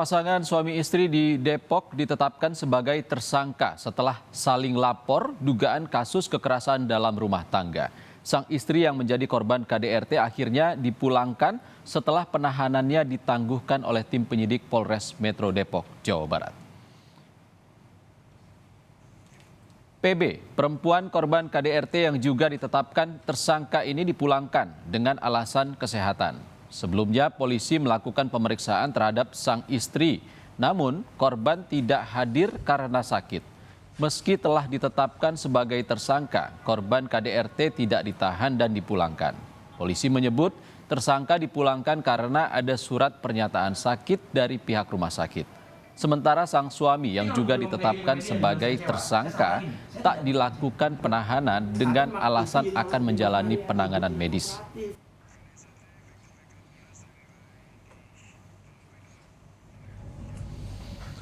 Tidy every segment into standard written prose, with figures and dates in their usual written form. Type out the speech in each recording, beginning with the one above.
Pasangan suami istri di Depok ditetapkan sebagai tersangka setelah saling lapor dugaan kasus kekerasan dalam rumah tangga. Sang istri yang menjadi korban KDRT akhirnya dipulangkan setelah penahanannya ditangguhkan oleh tim penyidik Polres Metro Depok, Jawa Barat. PB, perempuan korban KDRT yang juga ditetapkan tersangka ini dipulangkan dengan alasan kesehatan. Sebelumnya polisi melakukan pemeriksaan terhadap sang istri, namun korban tidak hadir karena sakit. Meski telah ditetapkan sebagai tersangka, korban KDRT tidak ditahan dan dipulangkan. Polisi menyebut tersangka dipulangkan karena ada surat pernyataan sakit dari pihak rumah sakit. Sementara sang suami yang juga ditetapkan sebagai tersangka tak dilakukan penahanan dengan alasan akan menjalani penanganan medis.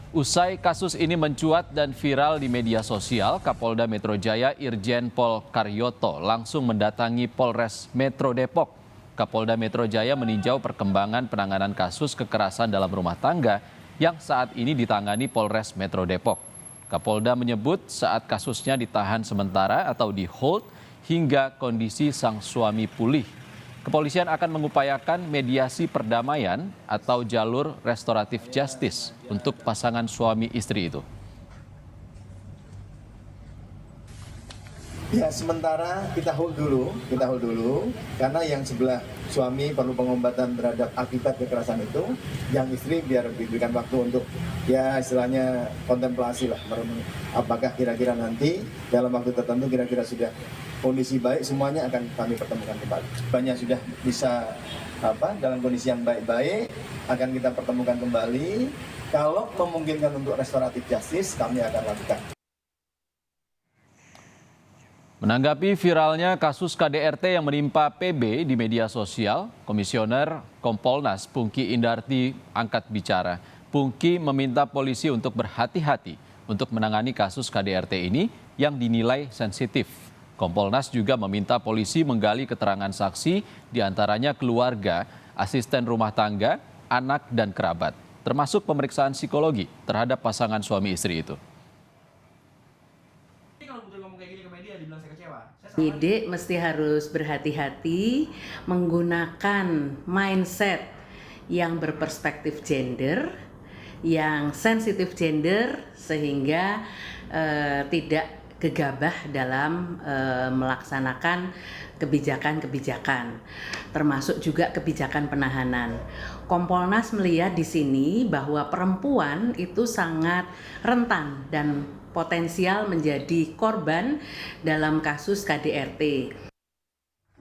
Usai kasus ini mencuat dan viral di media sosial, Kapolda Metro Jaya Irjen Pol Karyoto langsung mendatangi Polres Metro Depok. Kapolda Metro Jaya meninjau perkembangan penanganan kasus kekerasan dalam rumah tangga yang saat ini ditangani Polres Metro Depok. Kapolda menyebut saat kasusnya ditahan sementara atau di-hold hingga kondisi sang suami pulih. Kepolisian akan mengupayakan mediasi perdamaian atau jalur restoratif justice untuk pasangan suami istri itu. Ya, sementara kita hold dulu, karena yang sebelah suami perlu pengobatan terhadap akibat kekerasan itu, yang istri biar diberikan waktu untuk ya istilahnya kontemplasi lah, apakah kira-kira nanti dalam waktu tertentu kira-kira sudah kondisi baik, semuanya akan kami pertemukan kembali. Banyak sudah bisa dalam kondisi yang baik-baik, akan kita pertemukan kembali. Kalau memungkinkan untuk restoratif justice, kami akan lakukan. Menanggapi viralnya kasus KDRT yang menimpa PB di media sosial, Komisioner Kompolnas Pungki Indarti angkat bicara. Pungki meminta polisi untuk berhati-hati untuk menangani kasus KDRT ini yang dinilai sensitif. Kompolnas juga meminta polisi menggali keterangan saksi, diantaranya keluarga, asisten rumah tangga, anak, dan kerabat, termasuk pemeriksaan psikologi terhadap pasangan suami istri itu. Penyidik mesti harus berhati-hati menggunakan mindset yang berperspektif gender, yang sensitif gender, sehingga tidak gegabah dalam melaksanakan kebijakan-kebijakan, termasuk juga kebijakan penahanan. Kompolnas melihat di sini bahwa perempuan itu sangat rentan dan potensial menjadi korban dalam kasus KDRT.